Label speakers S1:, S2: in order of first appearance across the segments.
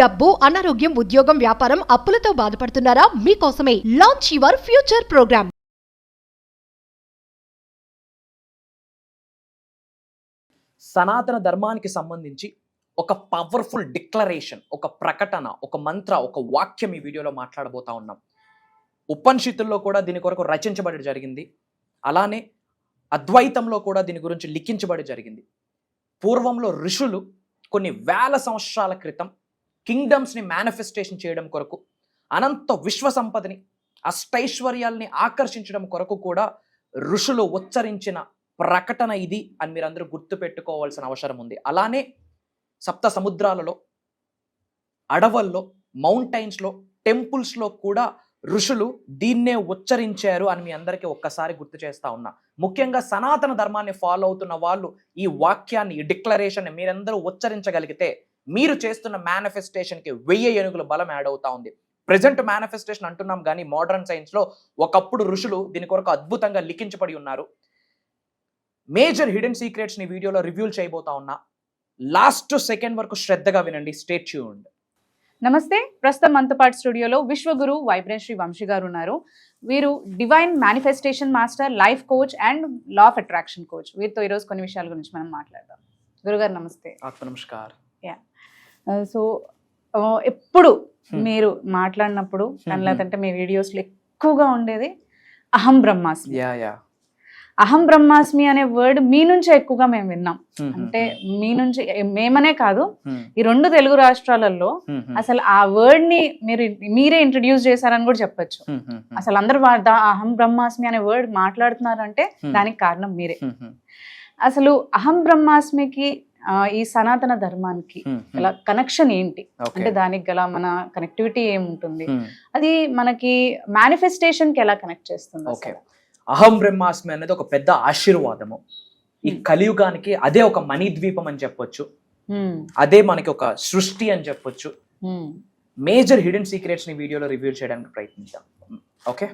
S1: డబ్బు, అనారోగ్యం, ఉద్యోగం, వ్యాపారం, అప్పులతో బాధపడుతున్నారా? మీకోసమే లాంచ్ యువర్ ఫ్యూచర్ ప్రోగ్రామ్.
S2: సనాతన ధర్మానికి సంబంధించి ఒక పవర్ఫుల్ డిక్లరేషన్, ఒక ప్రకటన, ఒక మంత్ర, ఒక వాక్యం ఈ వీడియోలో మాట్లాడబోతా ఉన్నాం. ఉపనిషత్తుల్లో కూడా దీని కొరకు రచించబడి జరిగింది. అలానే అద్వైతంలో కూడా దీని గురించి లిఖించబడి జరిగింది. పూర్వంలో ఋషులు కొన్ని వేల సంవత్సరాల క్రితం కింగ్డమ్స్ని మేనిఫెస్టేషన్ చేయడం కొరకు, అనంత విశ్వ సంపదని, అష్టైశ్వర్యాల్ని ఆకర్షించడం కొరకు కూడా ఋషులు ఉచ్చరించిన ప్రకటన ఇది అని మీరందరూ గుర్తుపెట్టుకోవాల్సిన అవసరం ఉంది. అలానే సప్త సముద్రాలలో, అడవుల్లో, మౌంటైన్స్లో, టెంపుల్స్లో కూడా ఋషులు దీన్నే ఉచ్చరించారు అని మీ అందరికీ ఒక్కసారి గుర్తు చేస్తా ఉన్నా. ముఖ్యంగా సనాతన ధర్మాన్ని ఫాలో అవుతున్న వాళ్ళు ఈ వాక్యాన్ని, ఈ డిక్లరేషన్ మీరందరూ ఉచ్చరించగలిగితే మీరు చేస్తున్న మేనిఫెస్టేషన్కి 1000 ఏనుగుల బలం యాడ్ అవుతా ఉంది. ప్రెజెంట్ మేనిఫెస్టేషన్ అంటున్నాం కానీ మోడర్న్ సైన్స్లో ఒకప్పుడు ఋషులు దీని కొరకు అద్భుతంగా లిఖించబడి ఉన్నారు. మేజర్ హిడెన్ సీక్రెట్స్ని వీడియోలో రివ్యూలు చేయబోతా ఉన్నా. లాస్ట్ సెకండ్ వరకు శ్రద్ధగా వినండి. Stay tuned.
S3: నమస్తే. ప్రస్తుతం మనతో పాటు స్టూడియోలో విశ్వగురు వైబ్రెంట్ శ్రీ వంశీ గారు ఉన్నారు. వీరు divine manifestation master, life coach and law of attraction coach. వీరితో ఈరోజు కొన్ని విషయాల గురించి మనం మాట్లాడదాం. గురుగారు నమస్తే.
S2: ఆత్మ నమస్కారం.
S3: సో ఎప్పుడు మీరు మాట్లాడినప్పుడు లేదంటే మీ వీడియోస్లో ఎక్కువగా ఉండేది అహం బ్రహ్మాస్మి. అహం బ్రహ్మాస్మి అనే వర్డ్ మీ నుంచే ఎక్కువగా మేము విన్నాం. అంటే మీ నుంచి, మేమనే కాదు, ఈ 2 తెలుగు రాష్ట్రాలలో అసలు ఆ వర్డ్ ని మీరే ఇంట్రడ్యూస్ చేశారని కూడా చెప్పొచ్చు. అసలు అందరూ అహం బ్రహ్మాస్మి అనే వర్డ్ మాట్లాడుతున్నారంటే దానికి కారణం మీరే. అసలు అహం బ్రహ్మాస్మికి ఈ సనాతన ధర్మానికి గల కనెక్షన్ ఏంటి, అంటే దానికి గల మన కనెక్టివిటీ ఏముంటుంది, అది మనకి మేనిఫెస్టేషన్ కి ఎలా కనెక్ట్ చేస్తుంది?
S2: అహం బ్రహ్మాస్మి అనేది ఒక పెద్ద ఆశీర్వాదము. ఈ కలియుగానికి అదే ఒక మణిద్వీపం అని చెప్పొచ్చు. అదే మనకి ఒక సృష్టి అని చెప్పొచ్చు. మేజర్ హిడెన్ సీక్రెట్స్ ని వీడియోలో రివ్యూ చేయడానికి ప్రయత్నిద్దాం. Okay,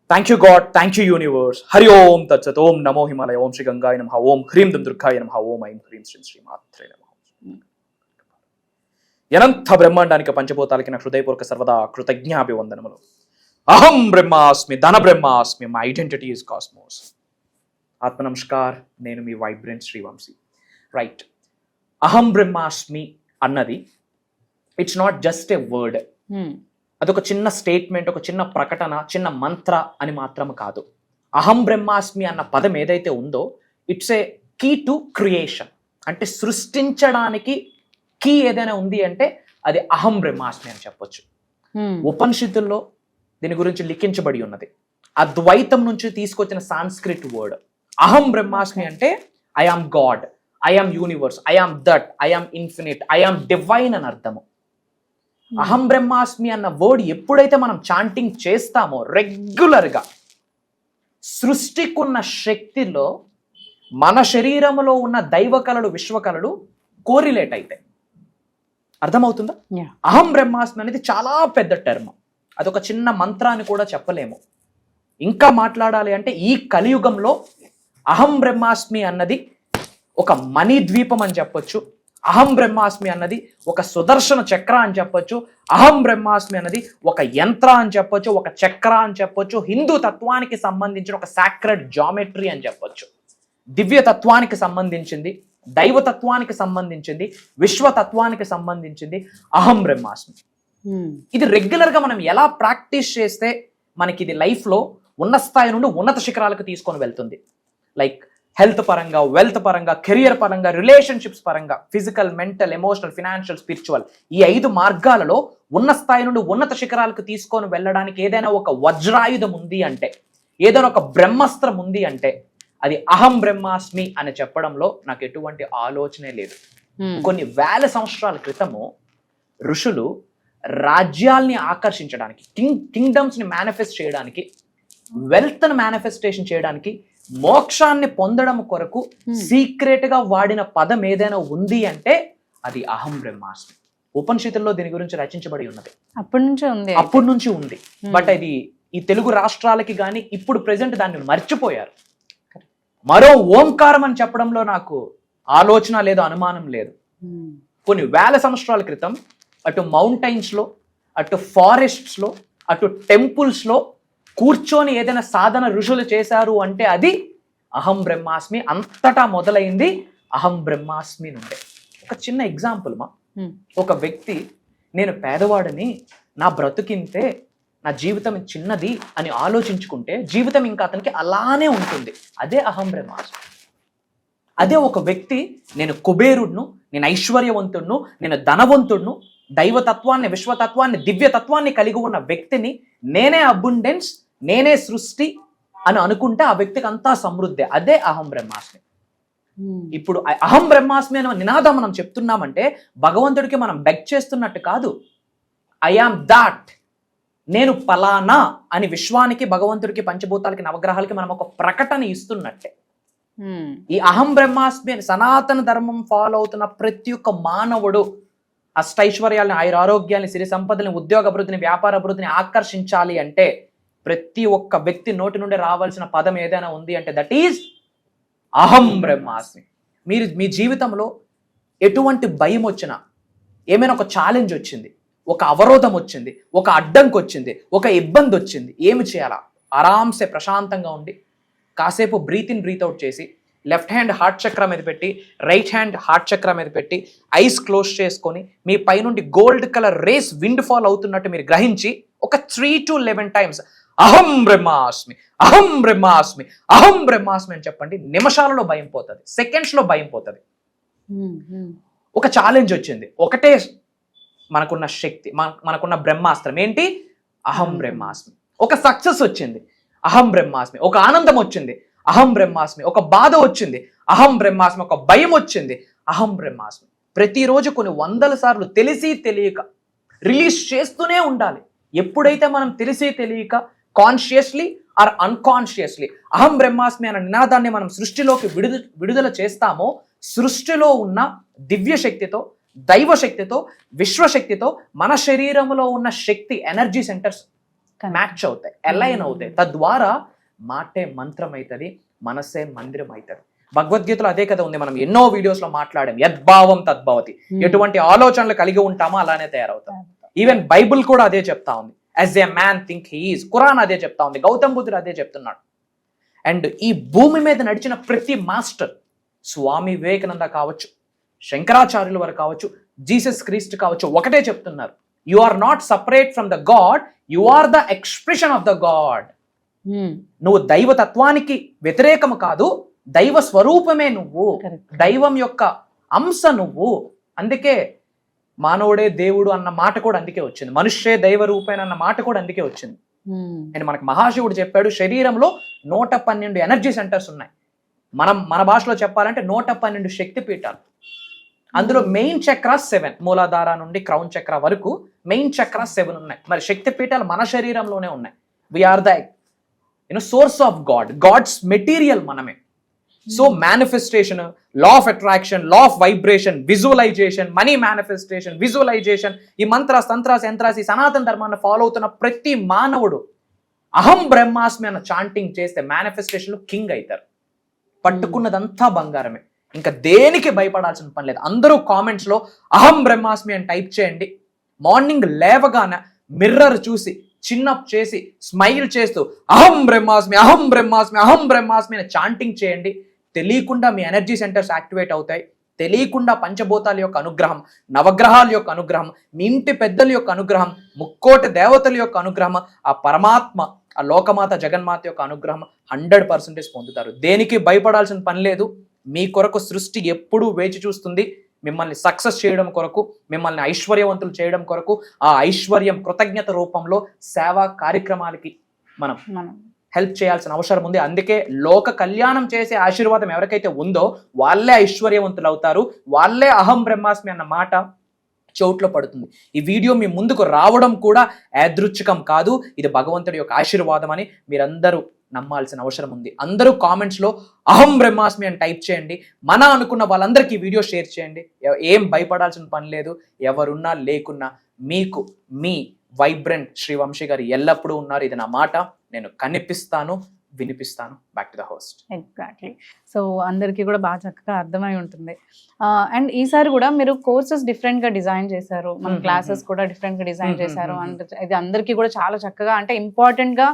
S2: thank you God, thank you universe. Hari Om తత్సత్. ఓం నమో హిమాలయ. ఓం శ్రీ గంగాయ నమః. ఓం హ్రీం దుం దుర్గాయ నమః. ఓం ఐం హ్రీం శ్రీం శ్రీమాత్రే నమః. అనంత బ్రహ్మాండానికి, పంచభూతాలకి నా హృదయపూర్వక సర్వదా కృతజ్ఞాభివందనములు. అహం బ్రహ్మాస్మి, ధన బ్రహ్మాస్మి, మై ఐడెంటిటీ ఇస్ కాస్మోస్. ఆత్మ నమస్కార్. నేను మీ వైబ్రెంట్ శ్రీవంశీ. రైట్, అహం బ్రహ్మాస్మి అన్నది it's not just a word. అదొక చిన్న స్టేట్మెంట్, ఒక చిన్న ప్రకటన, చిన్న మంత్ర అని మాత్రం కాదు. అహం బ్రహ్మాస్మి అన్న పదం ఏదైతే ఉందో it's a key to creation. అంటే సృష్టించడానికి కీ ఏదైనా ఉంది అంటే అది అహం బ్రహ్మాస్మి అని చెప్పొచ్చు. ఉపనిషత్తుల్లో దీని గురించి లిఖించబడి ఉన్నది. అద్వైతం నుంచి తీసుకొచ్చిన సాంస్క్రిట్ వర్డ్ అహం బ్రహ్మాస్మి అంటే I am God, I am universe, I am that, I am infinite, I am divine అని అర్థము. అహం బ్రహ్మాస్మి అన్న వర్డ్ ఎప్పుడైతే మనం చాంటింగ్ చేస్తామో రెగ్యులర్గా, సృష్టికున్న శక్తిలో మన శరీరంలో ఉన్న దైవ కళలు, విశ్వ కళలు కోరిలేట్ అవుతాయి. అర్థమవుతుందా? అహం బ్రహ్మాస్మి అనేది చాలా పెద్ద టర్మ్. అదొక చిన్న మంత్రాన్ని కూడా చెప్పలేము. ఇంకా మాట్లాడాలి అంటే ఈ కలియుగంలో అహం బ్రహ్మాస్మి అన్నది ఒక మణిద్వీపం అని చెప్పొచ్చు. అహం బ్రహ్మాస్మి అన్నది ఒక సుదర్శన చక్ర అని చెప్పొచ్చు. అహం బ్రహ్మాస్మి అన్నది ఒక యంత్ర అని చెప్పొచ్చు, ఒక చక్ర అని చెప్పొచ్చు. హిందూ తత్వానికి సంబంధించిన ఒక సాక్రెడ్ జామెట్రీ అని చెప్పొచ్చు. దివ్య తత్వానికి సంబంధించింది, దైవతత్వానికి సంబంధించింది, విశ్వతత్వానికి సంబంధించింది అహం బ్రహ్మాస్మి. ఇది రెగ్యులర్ గా మనం ఎలా ప్రాక్టీస్ చేస్తే మనకి ఇది లైఫ్ లో ఉన్న స్థాయి నుండి ఉన్నత శిఖరాలకు తీసుకొని వెళ్తుంది. లైక్ హెల్త్ పరంగా, వెల్త్ పరంగా, కెరియర్ పరంగా, రిలేషన్షిప్స్ పరంగా, physical, mental, emotional, financial, spiritual, ఈ 5 మార్గాలలో ఉన్న స్థాయి నుండి ఉన్నత శిఖరాలకు తీసుకొని వెళ్ళడానికి ఏదైనా ఒక వజ్రాయుధం ఉంది అంటే, ఏదైనా ఒక బ్రహ్మాస్త్రం ఉంది అంటే అది అహం బ్రహ్మాస్మి అని చెప్పడంలో నాకు ఎటువంటి ఆలోచనే లేదు. కొన్ని వేల సంవత్సరాల క్రితము ఋషులు రాజ్యాల్ని ఆకర్షించడానికి, కింగ్డమ్స్ ని మేనిఫెస్ట్ చేయడానికి, వెల్త్ ని మేనిఫెస్టేషన్ చేయడానికి, మోక్షాన్ని పొందడం కొరకు సీక్రెట్ గా వాడిన పదం ఏదైనా ఉంది అంటే అది అహం బ్రహ్మాస్మి. ఉపనిషత్తుల్లో దీని గురించి రచించబడి ఉన్నది. అప్పటి నుంచి ఉంది. బట్ అది ఈ తెలుగు రాష్ట్రాలకి కానీ ఇప్పుడు ప్రెసెంట్ దాన్ని మర్చిపోయారు. మరో ఓంకారం అని చెప్పడంలో నాకు ఆలోచన లేదు, అనుమానం లేదు. కొన్ని వేల సంవత్సరాల క్రితం అటు మౌంటైన్స్లో, అటు ఫారెస్ట్స్లో, అటు టెంపుల్స్లో కూర్చొని ఏదైనా సాధన ఋషులు చేశారు అంటే అది అహం బ్రహ్మాస్మి. అంతటా మొదలైంది అహం బ్రహ్మాస్మి నుండే. ఒక చిన్న ఎగ్జాంపుల్ మా, ఒక వ్యక్తి నేను పేదవాడిని, నా బ్రతుకింతే, నా జీవితం చిన్నది అని ఆలోచించుకుంటే జీవితం ఇంకా అతనికి అలానే ఉంటుంది. అదే అహం బ్రహ్మాస్మి. అదే ఒక వ్యక్తి నేను కుబేరుడును, నేను ఐశ్వర్యవంతుడును, నేను ధనవంతుడును, దైవతత్వాన్ని, విశ్వతత్వాన్ని, దివ్యతత్వాన్ని కలిగి ఉన్న వ్యక్తిని నేనే అబుండెన్స్, నేనే సృష్టి అని అనుకుంటే ఆ వ్యక్తికి అంతా సమృద్ధి. అదే అహం బ్రహ్మాస్మి. ఇప్పుడు అహం బ్రహ్మాస్మి అనే నినాదం మనం చెప్తున్నామంటే భగవంతుడికి మనం బెగ్ చేస్తున్నట్టు కాదు. ఐ ఆమ్ దాట్, నేను పలానా అని విశ్వానికి, భగవంతుడికి, పంచభూతాలకి, నవగ్రహాలకి మనం ఒక ప్రకటన ఇస్తున్నట్టే. ఈ అహం బ్రహ్మాస్మి అని సనాతన ధర్మం ఫాలో అవుతున్న ప్రతి ఒక్క మానవుడు అష్టైశ్వర్యాలని, ఆయురారోగ్యాన్ని, సిరి సంపదలని, ఉద్యోగ అభివృద్ధిని, వ్యాపార అభివృద్ధిని ఆకర్షించాలి అంటే ప్రతి ఒక్క వ్యక్తి నోటి నుండి రావాల్సిన పదం ఏదైనా ఉంది అంటే దట్ ఈజ్ అహం బ్రహ్మాస్మి. మీరు మీ జీవితంలో ఎటువంటి భయం వచ్చినా, ఏమైనా ఒక ఛాలెంజ్ వచ్చింది, ఒక అవరోధం వచ్చింది, ఒక అడ్డంకి వచ్చింది, ఒక ఇబ్బంది వచ్చింది, ఏమి చేయాలా? ఆరాంసే ప్రశాంతంగా ఉండి కాసేపు బ్రీత్ ఇన్ బ్రీత్ అవుట్ చేసి లెఫ్ట్ హ్యాండ్ హార్ట్ చక్ర మీద పెట్టి, రైట్ హ్యాండ్ హార్ట్ చక్ర మీద పెట్టి, ఐస్ క్లోజ్ చేసుకొని మీ పైనుండి gold colour rays wind fall అవుతున్నట్టు మీరు గ్రహించి ఒక 3 to 11 times అహం బ్రహ్మాస్మి, అహం బ్రహ్మాస్మి, అహం బ్రహ్మాస్మి అని చెప్పండి. నిమిషాలలో భయం పోతుంది, సెకండ్స్లో భయం పోతుంది. ఒక ఛాలెంజ్ వచ్చింది, ఒకటే మనకున్న శక్తి, మనకున్న బ్రహ్మాస్త్రం ఏంటి? అహం బ్రహ్మాస్మి. ఒక సక్సెస్ వచ్చింది, అహం బ్రహ్మాస్మి. ఒక ఆనందం వచ్చింది, అహం బ్రహ్మాస్మి. ఒక బాధ వచ్చింది, అహం బ్రహ్మాస్మి. ఒక భయం వచ్చింది, అహం బ్రహ్మాస్మి. ప్రతిరోజు కొన్ని 100 సార్లు తెలిసి తెలియక రిలీజ్ చేస్తూనే ఉండాలి. ఎప్పుడైతే మనం తెలిసి తెలియక కాన్షియస్లీ ఆర్ అన్కాన్షియస్లీ అహం బ్రహ్మాస్మి అనే నినాదాన్ని మనం సృష్టిలోకి విడుదల చేస్తామో, సృష్టిలో ఉన్న దివ్య శక్తితో, దైవ శక్తితో, విశ్వశక్తితో మన శరీరంలో ఉన్న శక్తి ఎనర్జీ సెంటర్స్ మ్యాచ్ అవుతాయి, అలైన్ అవుతాయి. తద్వారా మాటే మంత్రం అవుతుంది, మనసే మందిరం అవుతుంది. భగవద్గీతలో అదే కదా ఉంది, మనం ఎన్నో వీడియోస్ లో మాట్లాడాం. యద్భావం తద్భవతి. ఎటువంటి ఆలోచనలు కలిగి ఉంటామో అలానే తయారవుతాం. ఈవెన్ బైబుల్ కూడా అదే చెప్తా ఉంది. As a man think he is. Quran అదే చెప్తా ఉంది, గౌతమ్ బుద్ధుడు అదే చెప్తున్నాడు. అండ్ ఈ భూమి మీద నడిచిన ప్రతి మాస్టర్, స్వామి వివేకానంద కావచ్చు, శంకరాచార్యుల వారు కావచ్చు, జీసస్ క్రీస్ట్ కావచ్చు, ఒకటే చెప్తున్నారు. You are not separate from the God, you are the expression of the God. నువ్వు దైవతత్వానికి వ్యతిరేకము కాదు, దైవ స్వరూపమే నువ్వు, దైవం యొక్క అంశ నువ్వు. అందుకే మానవుడే దేవుడు అన్న మాట కూడా అందుకే వచ్చింది, మనుష్యే దైవ రూపేణ అన్న మాట కూడా అందుకే వచ్చింది. అండ్ మనకు మహాశివుడు చెప్పాడు, శరీరంలో 112 ఎనర్జీ సెంటర్స్ ఉన్నాయి. మన భాషలో చెప్పాలంటే 112 శక్తి పీఠాలు. అందులో మెయిన్ చక్రాస్ 7, మూలాధార నుండి క్రౌన్ చక్ర వరకు మెయిన్ చక్రాస్ 7 ఉన్నాయి. మరి శక్తి పీఠాలు మన శరీరంలోనే ఉన్నాయి. We are the source of God, God's material మనమే. So manifestation, law of attraction, law of vibration, visualisation, money manifestation, visualisation, ఈ మంత్రాస్, తంత్రాస్, యంత్రాస్, ఈ సనాతన ధర్మాన్ని ఫాలో అవుతున్న ప్రతి మానవుడు అహం బ్రహ్మాస్మి అన్న చాంటింగ్ చేస్తే మేనిఫెస్టేషన్ లో కింగ్ అవుతారు. పట్టుకున్నదంతా బంగారమే, ఇంకా దేనికి భయపడాల్సిన పని లేదు. అందరూ కామెంట్స్ లో అహం బ్రహ్మాస్మి అని టైప్ చేయండి. మార్నింగ్ లేవగానే మిర్రర్ చూసి చిన్నప్ చేసి స్మైల్ చేస్తూ అహం బ్రహ్మాస్మి, అహం బ్రహ్మాస్మి, అహం బ్రహ్మాస్మి అని చాంటింగ్ చేయండి. తెలియకుండా మీ ఎనర్జీ సెంటర్స్ యాక్టివేట్ అవుతాయి. తెలియకుండా పంచభూతాల యొక్క అనుగ్రహం, నవగ్రహాల యొక్క అనుగ్రహం, మీ ఇంటి పెద్దల యొక్క అనుగ్రహం, 3 కోటి దేవతల యొక్క అనుగ్రహం, ఆ పరమాత్మ, ఆ లోకమాత జగన్మాత యొక్క అనుగ్రహం 100% పొందుతారు. దేనికి భయపడాల్సిన పని లేదు. మీ కొరకు సృష్టి ఎప్పుడూ వేచి చూస్తుంది, మిమ్మల్ని సక్సెస్ చేయడం కొరకు, మిమ్మల్ని ఐశ్వర్యవంతులు చేయడం కొరకు. ఆ ఐశ్వర్యం కృతజ్ఞత రూపంలో సేవా కార్యక్రమాలకి మనం హెల్ప్ చేయాల్సిన అవసరం ఉంది. అందుకే లోక కళ్యాణం చేసే ఆశీర్వాదం ఎవరికైతే ఉందో వాళ్ళే ఐశ్వర్యవంతులు అవుతారు, వాళ్ళే అహం బ్రహ్మాస్మి అన్న మాట చోట్లో పడుతుంది. ఈ వీడియో మీ ముందుకు రావడం కూడా యాదృచ్ఛికం కాదు, ఇది భగవంతుడి యొక్క ఆశీర్వాదం అని మీరందరూ నమ్మాల్సిన అవసరం ఉంది. అందరూ కామెంట్స్లో అహం బ్రహ్మాస్మి అని టైప్ చేయండి. మన అనుకున్న వాళ్ళందరికీ వీడియో షేర్ చేయండి. ఏం భయపడాల్సిన పని లేదు. ఎవరున్నా లేకున్నా మీకు మీ వైబ్రెంట్ శ్రీ వంశీ గారు ఎల్లప్పుడూ ఉన్నారు. ఇది నా మాట. నేను కనిపిస్తాను, వినిపిస్తాను. Back to the host.
S3: Exactly. So అందరికీ కూడా బాగా చక్కగా అర్థమై ఉంటుంది. అండ్ ఈసారి కూడా మీరు కోర్సెస్ డిఫరెంట్గా డిజైన్ చేశారు, మన క్లాసెస్ కూడా డిఫరెంట్గా డిజైన్ చేశారు. అండ్ ఇది అందరికీ కూడా చాలా చక్కగా, అంటే ఇంపార్టెంట్గా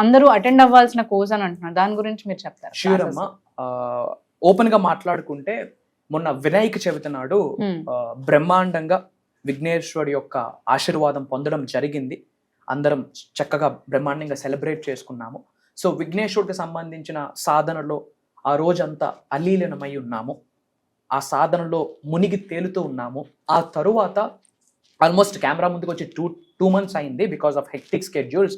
S3: అందరూ అటెండ్ అవ్వాల్సిన కోర్స్ అని అంటున్నారు. దాని గురించి మీరు చెప్తారు?
S2: ష్యూర్ అమ్మ. ఓపెన్ గా మాట్లాడుకుంటే మొన్న వినాయక చవితి నాడు బ్రహ్మాండంగా విఘ్నేశ్వరుడి యొక్క ఆశీర్వాదం పొందడం జరిగింది. అందరం చక్కగా బ్రహ్మాండంగా సెలబ్రేట్ చేసుకున్నాము. సో విఘ్నేశ్వరుడికి సంబంధించిన సాధనలో ఆ రోజంతా అలీలనమై ఉన్నాము. ఆ సాధనలో మునిగి తేలుతూ ఉన్నాము. ఆ తరువాత ఆల్మోస్ట్ కెమెరా ముందుకు వచ్చి టూ months అయింది బికాస్ ఆఫ్ హెక్టిక్ స్కెడ్యూల్స్.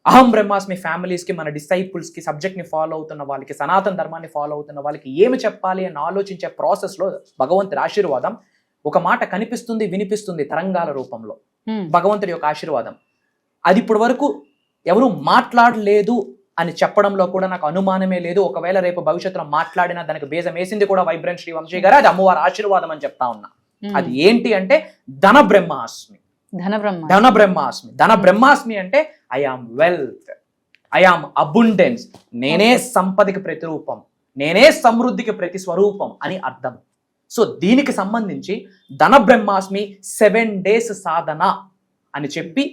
S2: అహం బ్రహ్మాస్మి ఫ్యామిలీస్కి, మన డిసైపుల్స్కి, సబ్జెక్ట్ని ఫాలో అవుతున్న వాళ్ళకి, సనాతన ధర్మాన్ని ఫాలో అవుతున్న వాళ్ళకి ఏమి చెప్పాలి అని ఆలోచించే ప్రాసెస్లో భగవంతుడి ఆశీర్వాదం ఒక మాట కనిపిస్తుంది, వినిపిస్తుంది తరంగాల రూపంలో. భగవంతుడి యొక్క ఆశీర్వాదం అది ఇప్పటి వరకు ఎవరు మాట్లాడలేదు అని చెప్పడంలో కూడా నాకు అనుమానమే లేదు. ఒకవేళ రేపు భవిష్యత్తులో మాట్లాడినా దానికి బేజం వేసింది కూడా వైబ్రెంట్ శ్రీ వంశీ గారు. అది అమ్మవారి ఆశీర్వాదం అని చెప్తా ఉన్నా. అది ఏంటి అంటే ధన బ్రహ్మాస్మి. ధన బ్రహ్మాస్మి అంటే I am wealth, I am abundance. నేనే సంపదకి ప్రతిరూపం, నేనే సమృద్ధికి ప్రతి స్వరూపం అని అర్థం. సో దీనికి సంబంధించి ధన బ్రహ్మాస్మి 7 days సాధన అని చెప్పి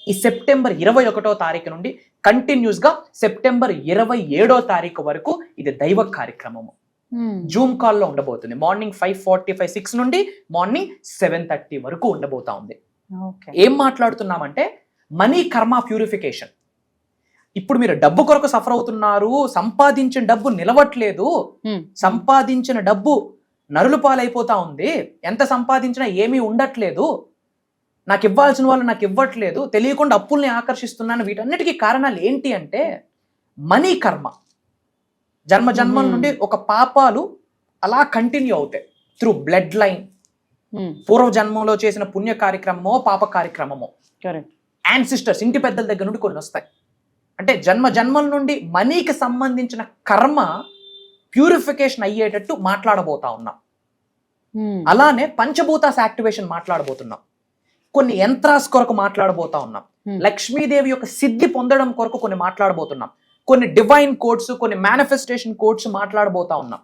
S2: ఈ సెప్టెంబర్ 21వ తారీఖు నుండి కంటిన్యూస్ గా సెప్టెంబర్ 27వ తారీఖు వరకు ఇది దైవ కార్యక్రమము. జూమ్ కాల్లో ఉండబోతుంది. మార్నింగ్ 5:45, 6 నుండి మార్నింగ్ 7:30 వరకు ఉండబోతా ఉంది. ఏం మాట్లాడుతున్నామంటే మనీ కర్మ ప్యూరిఫికేషన్. ఇప్పుడు మీరు డబ్బు కొరకు సఫర్ అవుతున్నారు, సంపాదించిన డబ్బు నిలవట్లేదు, సంపాదించిన డబ్బు నరులు పాలైపోతా ఉంది, ఎంత సంపాదించినా ఏమీ ఉండట్లేదు, నాకు ఇవ్వాల్సిన వాళ్ళు నాకు ఇవ్వట్లేదు, తెలియకుండా అప్పుల్ని ఆకర్షిస్తున్నాను. వీటన్నిటికీ కారణాలు ఏంటి అంటే మనీ కర్మ. జన్మల నుండి ఒక పాపాలు అలా కంటిన్యూ అవుతాయి త్రూ బ్లడ్ లైన్. పూర్వ జన్మంలో చేసిన పుణ్య కార్యక్రమమో పాప కార్యక్రమమో, యాన్సిస్టర్స్, ఇంటి పెద్దల దగ్గర నుండి కొన్ని వస్తాయి. అంటే జన్మల నుండి మనీకి సంబంధించిన కర్మ ప్యూరిఫికేషన్ అయ్యేటట్టు మాట్లాడబోతా ఉన్నాం. అలానే పంచభూతాస్ యాక్టివేషన్ మాట్లాడబోతున్నాం. కొన్ని యంత్రాస్ కొరకు మాట్లాడబోతా ఉన్నాం. లక్ష్మీదేవి యొక్క సిద్ధి పొందడం కొరకు కొన్ని మాట్లాడబోతున్నాం. కొన్ని డివైన్ కోడ్స్, కొన్ని మేనిఫెస్టేషన్ కోడ్స్ మాట్లాడబోతా ఉన్నాం.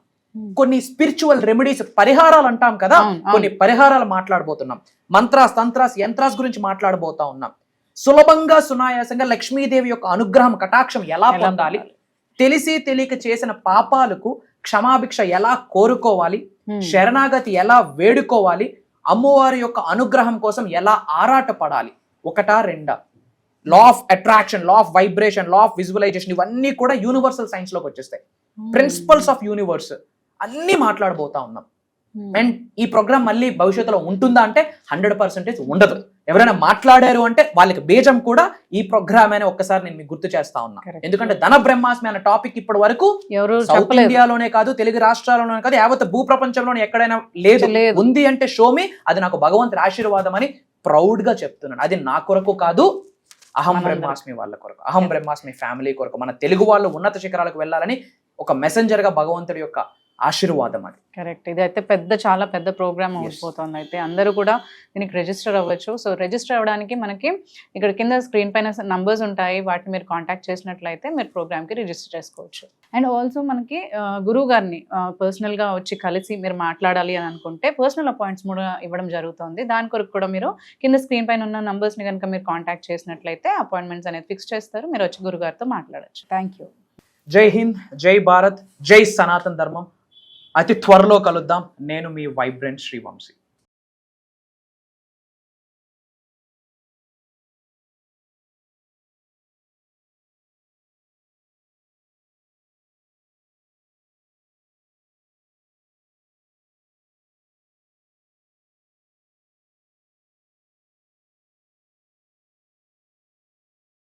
S2: కొన్ని స్పిరిచువల్ రెమెడీస్, పరిహారాలు అంటాం కదా, కొన్ని పరిహారాలు మాట్లాడబోతున్నాం. మంత్రాస్, తంత్రాస్, యంత్రాస్ గురించి మాట్లాడబోతా ఉన్నాం. సులభంగా సునాయాసంగా లక్ష్మీదేవి యొక్క అనుగ్రహం, కటాక్షం ఎలా పొందాలి, తెలిసి తెలియక చేసిన పాపాలకు క్షమాభిక్ష ఎలా కోరుకోవాలి, శరణాగతి ఎలా వేడుకోవాలి, అమ్మవారి యొక్క అనుగ్రహం కోసం ఎలా ఆరాటపడాలి, ఒకటా రెండా, law of attraction, law of vibration, law of visualisation, ఇవన్నీ కూడా యూనివర్సల్ సైన్స్ లోకి వచ్చేస్తాయి. ప్రిన్సిపల్స్ ఆఫ్ యూనివర్స్ అన్ని మాట్లాడబోతా ఉన్నాం. అండ్ ఈ ప్రోగ్రామ్ మళ్ళీ భవిష్యత్తులో ఉంటుందా అంటే 100% ఉండదు. ఎవరైనా మాట్లాడారు అంటే వాళ్ళకి బీజం కూడా ఈ ప్రోగ్రామ్ అని ఒక్కసారి నేను మీకు గుర్తు చేస్తా ఉన్నా. ఎందుకంటే ధన బ్రహ్మాస్మి అనే టాపిక్ ఇప్పటి వరకు సౌత్ ఇండియాలోనే కాదు, తెలుగు రాష్ట్రాల్లోనే కాదు, యావత్ భూ ప్రపంచంలోనే ఎక్కడైనా లేదు. ఉంది అంటే షోమి, అది నాకు భగవంతుడి ఆశీర్వాదం అని ప్రౌడ్ గా చెప్తున్నాను. అది నా కొరకు కాదు, అహం బ్రహ్మాస్మి వాళ్ళ కొరకు, అహం బ్రహ్మాస్మి ఫ్యామిలీ కొరకు, మన తెలుగు వాళ్ళు ఉన్నత శిఖరాలకు వెళ్ళాలని ఒక మెసెంజర్ గా భగవంతుడి యొక్క ఆశీర్వాదం అది.
S3: కరెక్ట్. ఇది అయితే చాలా పెద్ద ప్రోగ్రామ్ అయిపోతుంది. అయితే అందరూ కూడా దీనికి రిజిస్టర్ అవ్వచ్చు. సో రిజిస్టర్ అవ్వడానికి మనకి ఇక్కడ కింద స్క్రీన్ పైన నంబర్స్ ఉంటాయి, వాటిని మీరు కాంటాక్ట్ చేసినట్లయితే మీరు ప్రోగ్రామ్కి రిజిస్టర్ చేసుకోవచ్చు. అండ్ ఆల్సో మనకి గురువు గారిని పర్సనల్గా వచ్చి కలిసి మీరు మాట్లాడాలి అని అనుకుంటే పర్సనల్ అపాయింట్స్ కూడా ఇవ్వడం జరుగుతుంది. దాని కొరకు కూడా మీరు కింద స్క్రీన్ పైన ఉన్న నంబర్స్ని కనుక మీరు కాంటాక్ట్ చేసినట్లయితే అపాయింట్మెంట్స్ అనేది ఫిక్స్ చేస్తారు. మీరు వచ్చి గురుగారితో మాట్లాడచ్చు. Thank you.
S2: జై హింద్, జై భారత్, జై సనాతన ధర్మం. అతి త్వరలో కలుద్దాం. నేను మీ వైబ్రెంట్ శ్రీ వంశీ.